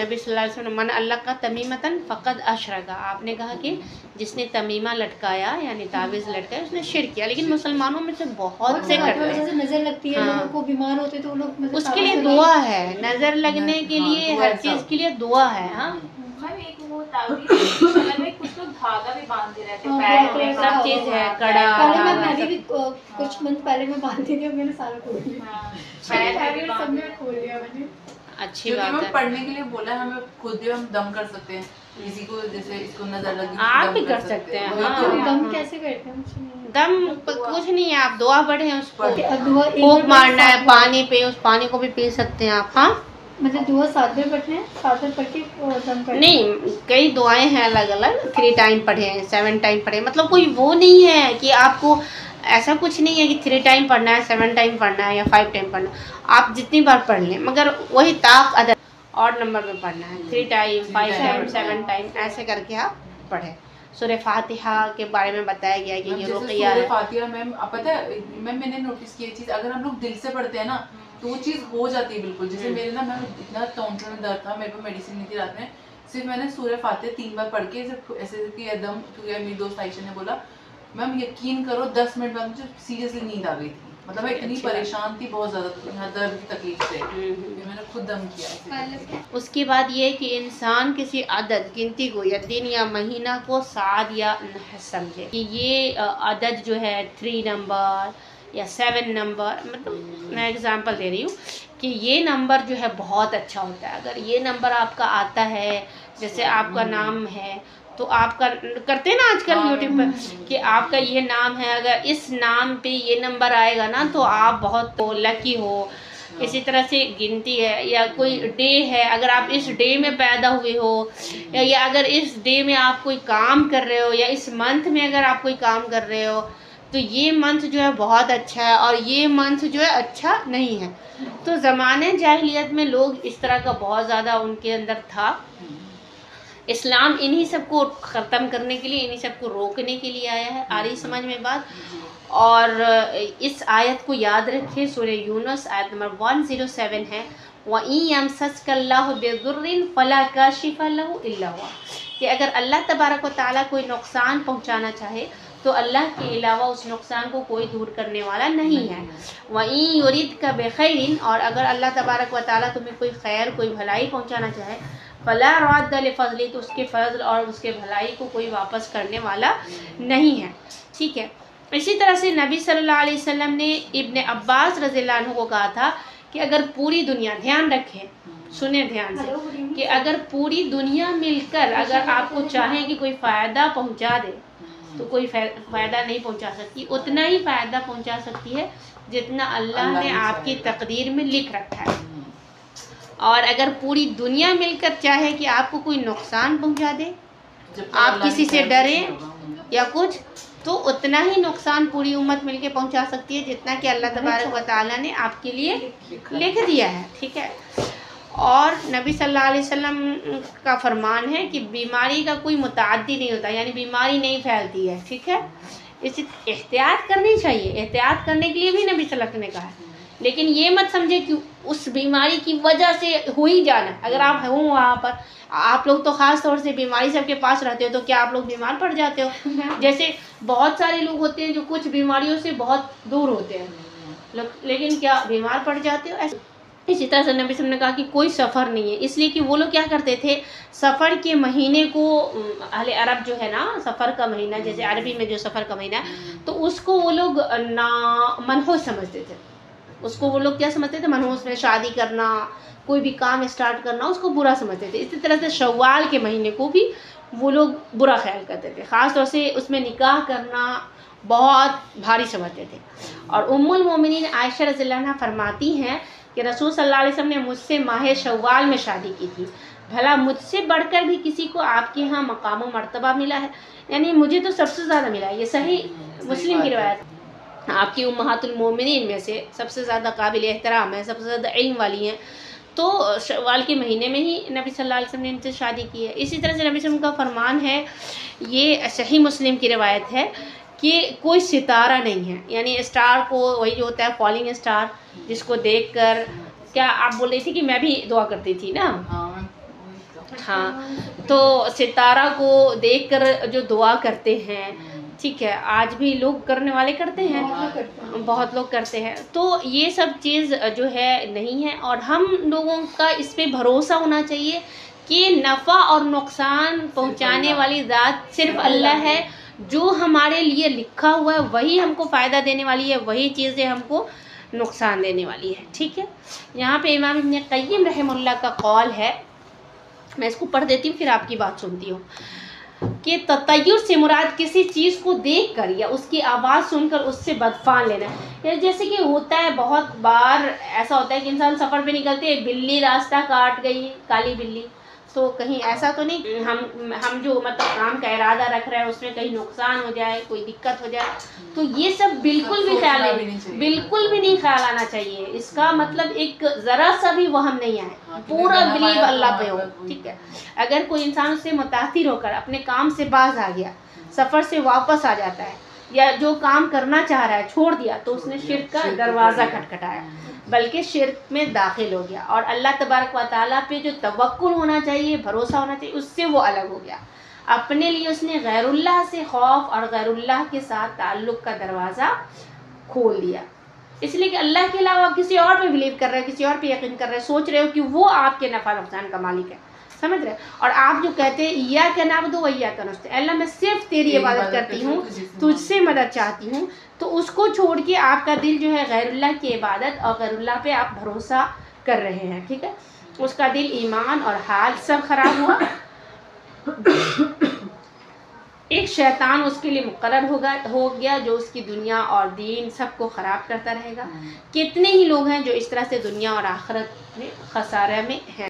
नबी सल्लल्लाहु अलैहि वसल्लम मन अल्लाह का तमीमतन फ़क़द अशरका, आपने कहा कि जिसने तमीमा लटकाया यानी तावीज़ लटकाया उसने शिर्क किया। लेकिन मुसलमानों में से बहुत से करते हैं। नजर लगती है, लोगों को बीमार होते तो लोग उसके लिए दुआ है, नज़र लगने के लिए हर चीज़ के लिए दुआ है। हाँ एक वो तावीज़ में कुछ लोग धागा भी बांधते रहते हैं, पैर में सब चीज़ है, कड़ा मैंने भी कुछ मंथ पहले मैं बांधती थी, मैंने सारा खोल लिया, पैर सब में खोल लिया मैंने। अच्छी बात है। पढ़ने के लिए बोला है, हमें खुद भी हम दम कर सकते हैं, किसी को जैसे इसको नजर लगी आप भी कर सकते हैं। हाँ दम कैसे करते हैं? दम कुछ नहीं है, आप दुआ पढ़े उसको, फूंक मारना है पानी पे, उस पानी को भी पी सकते हैं आप। हाँ मतलब दुआ 7 बार पढ़ते हैं, 7 बार पढ़ के दम करते हैं। नहीं, कई दुआएं हैं अलग अलग, 3 टाइम पढ़े, 7 टाइम पढ़े, मतलब कोई वो नहीं है कि आपको ऐसा कुछ नहीं है कि 3 टाइम पढ़ना है, 7 टाइम पढ़ना है या 5 टाइम पढ़ना है। आप जितनी बार पढ़ लें, मगर वही ताक अदद और नंबर में पढ़ना है, 3 टाइम 5 टाइम 7 टाइम ऐसे करके आप पढ़ें। सूरह फातिहा के बारे में बताया गया है कि ये रुक़िया है। फातिहा मैम पता है मैम, मैंने नोटिस किया चीज़, अगर हम लोग दिल से पढ़ते हैं ना तो वो चीज़ हो जाती है बिल्कुल। जैसे मेरे ना मैम इतना टॉन्सिल में दर्द था, मेरे को मेडिसिन नहीं थी रात में, सिर्फ मैंने सूरह फातिहा 3 बार पढ़ के सिर्फ ऐसे कि एकदम, क्योंकि मेरी दोस्त आयशा ने बोला, मैम यकीन करो 10 मिनट बाद मुझे सीरियसली नींद आ गई थी। मतलब मैं इतनी परेशान थी बहुत ज़्यादा यहाँ दर्द की तकलीफ से, मैंने खुद दम किया। उसके बाद ये कि इंसान किसी अदद गिनती को या दिन या महीना को साद या समझे कि ये अदद जो है 3 नंबर या 7 नंबर, मतलब मैं एग्जांपल दे रही हूँ कि ये नंबर जो है बहुत अच्छा होता है। अगर ये नंबर आपका आता है, जैसे आपका नाम है तो आपका करते हैं ना आजकल यूट्यूब पर कि आपका ये नाम है, अगर इस नाम पे ये नंबर आएगा ना तो आप बहुत लकी हो। इसी तरह से गिनती है, या कोई डे है, अगर आप इस डे में पैदा हुए हो या अगर इस डे में आप कोई काम कर रहे हो या इस मंथ में अगर आप कोई काम कर रहे हो तो ये मंथ जो है बहुत अच्छा है और ये मंथ जो है अच्छा नहीं है। तो ज़माने जाहिलियत में लोग इस तरह का बहुत ज़्यादा उनके अंदर था। इस्लाम इन्हीं सबको ख़त्म करने के लिए, इन्हीं सबको रोकने के लिए आया है। आ रही समझ में बात? और इस आयत को याद रखें, सूरह यूनुस आयत नंबर 107 है, वइन यमसस्कल्लाहु बिदुर्रिन फला काशिफा लहु इल्ला हुवा, कि अगर अल्लाह तबारक व तआला कोई नुकसान पहुंचाना चाहे तो अल्लाह के अलावा उस नुकसान को कोई दूर करने वाला नहीं है। वइन युरिदका बिखैरिन, और अगर अल्लाह तबारक व तआला तुम्हें कोई खैर कोई भलाई पहुंचाना चाहे, फला रद्द लिफज़ली, तो उसके फजल और उसके भलाई को कोई वापस करने वाला नहीं है। ठीक है। इसी तरह से नबी सल्लल्लाहु अलैहि वसल्लम ने इब्न अब्बास रज़ियल्लाहु अन्हु को कहा था कि अगर पूरी दुनिया, ध्यान रखें, सुने ध्यान से, कि अगर पूरी दुनिया मिलकर अगर आपको चाहें कि कोई फ़ायदा पहुंचा दे तो कोई फ़ायदा नहीं पहुंचा सकती, उतना ही फ़ायदा पहुंचा सकती है जितना अल्लाह ने आपकी तकदीर में लिख रखा है। और अगर पूरी दुनिया मिलकर चाहे कि आपको कोई नुकसान पहुंचा दे, आप किसी से डरें या कुछ, तो उतना ही नुकसान पूरी उम्मत मिलके पहुंचा सकती है जितना कि अल्लाह तबारक व तआला ने आपके लिए लिख दिया है। ठीक है। और नबी सल्लल्लाहु अलैहि वसल्लम का फरमान है कि बीमारी का कोई मुताद्दी नहीं होता, यानी बीमारी नहीं फैलती है। ठीक है। इसी एहतियात करनी चाहिए, एहतियात करने के लिए भी नबी सल्लल्लाहु अलैहि वसल्लम ने कहा है, लेकिन ये मत समझे कि उस बीमारी की वजह से हो ही जाना। अगर आप हो वहाँ पर, आप लोग तो ख़ास तौर से बीमारी सबके पास रहते हो, तो क्या आप लोग बीमार पड़ जाते हो? जैसे बहुत सारे लोग होते हैं जो कुछ बीमारियों से बहुत दूर होते हैं, लेकिन क्या बीमार पड़ जाते हो? इसी तरह से नबी ने कहा कि कोई सफ़र नहीं है, इसलिए कि वो लोग क्या करते थे, सफ़र के महीने को, अहले अरब जो है ना, सफ़र का महीना, जैसे अरबी में जो सफ़र का महीना है, तो उसको वो लोग ना मनहूस समझते थे। उसको वो लोग क्या समझते थे? मनहूस में शादी करना, कोई भी काम स्टार्ट करना, उसको बुरा समझते थे। इसी तरह से शव्वाल के महीने को भी वो लोग बुरा ख्याल करते थे, ख़ास तौर से उसमें निकाह करना बहुत भारी समझते थे। और उम्मुल मोमिनीन आयशा रज़ियल्लाहु अन्हा फरमाती हैं कि रसूल सल्लल्लाहु अलैहि वसल्लम ने मुझसे माह शव्वाल में शादी की थी, भला मुझसे बढ़कर भी किसी को आपके यहाँ मकाम व मर्तबा मिला है? यानी मुझे तो सबसे ज़्यादा मिला है। ये सही मुस्लिम की रिवायत, आपकी उम्महातुल मोमिनीन में से सबसे ज़्यादा काबिल एहतराम है, सबसे ज़्यादा इल्म वाली हैं, तो शव्वाल के महीने में ही नबी सल्लल्लाहु अलैहि वसल्लम ने इनसे शादी की है। इसी तरह से नबी सल्लल्लाहु अलैहि वसल्लम का फरमान है, ये सही मुस्लिम की रिवायत है कि कोई सितारा नहीं है, यानी स्टार को, वही जो होता है फॉलिंग स्टार, जिसको देखकर, क्या आप बोल रही थी कि मैं भी दुआ करती थी ना, ہاں تو ستارہ کو دیکھ کر جو دعا کرتے ہیں، ٹھیک ہے، آج بھی لوگ کرنے والے کرتے ہیں، بہت لوگ کرتے ہیں. تو یہ سب چیز جو ہے نہیں ہے، اور ہم لوگوں کا اس پہ بھروسہ ہونا چاہیے کہ نفع اور نقصان پہنچانے والی ذات صرف اللہ ہے. جو ہمارے لیے لکھا ہوا ہے وہی ہم کو فائدہ دینے والی ہے، وہی چیزیں ہم کو نقصان دینے والی ہے. ٹھیک ہے، یہاں پہ امام ابن قیم رحمہ اللہ کا قول ہے، میں اس کو پڑھ دیتی ہوں پھر آپ کی بات سنتی ہوں، کہ تطیر سے مراد کسی چیز کو دیکھ کر یا اس کی آواز سن کر اس سے بدفان لینا ہے. یا جیسے کہ ہوتا ہے بہت بار ایسا ہوتا ہے کہ انسان سفر پہ نکلتے ہیں، بلی راستہ کاٹ گئی، کالی بلی، تو کہیں ایسا تو نہیں ہم جو مطلب کام کا ارادہ رکھ رہے ہیں اس میں کہیں نقصان ہو جائے، کوئی دقت ہو جائے، تو یہ سب بالکل بھی خیال نہیں، بالکل بھی نہیں خیال آنا چاہیے. اس کا مطلب ایک ذرا سا بھی وہم نہیں آئے، پورا بلیو اللہ پہ ہو. ٹھیک ہے، اگر کوئی انسان اس سے متاثر ہو کر اپنے کام سے باز آ گیا، سفر سے واپس آ جاتا ہے، یا جو کام کرنا چاہ رہا ہے چھوڑ دیا، تو اس نے شرک کا دروازہ کھٹکھٹایا، بلکہ شرک میں داخل ہو گیا. اور اللہ تبارک و تعالیٰ پہ جو توکل ہونا چاہیے، بھروسہ ہونا چاہیے، اس سے وہ الگ ہو گیا. اپنے لیے اس نے غیر اللہ سے خوف اور غیر اللہ کے ساتھ تعلق کا دروازہ کھول دیا، اس لیے کہ اللہ کے علاوہ آپ کسی اور پہ بلیو کر رہے ہیں، کسی اور پہ یقین کر رہے ہیں، سوچ رہے ہو کہ وہ آپ کے نفع نقصان کا مالک ہے. سمجھ رہے؟ اور آپ جو کہتے ہیں ایاک نعبد و ایاک نستعین، اللہ میں صرف تیری عبادت کرتی ہوں، تجھ سے مدد چاہتی ہوں، تو اس کو چھوڑ کے آپ کا دل جو ہے غیر اللہ کی عبادت اور غیر اللہ پہ آپ بھروسہ کر رہے ہیں. ٹھیک ہے، اس کا دل، ایمان اور حال سب خراب ہوا. ایک شیطان اس کے لیے مقرر ہو گیا جو اس کی دنیا اور دین سب کو خراب کرتا رہے گا. کتنے ہی لوگ ہیں جو اس طرح سے دنیا اور آخرت میں خسارے میں ہیں.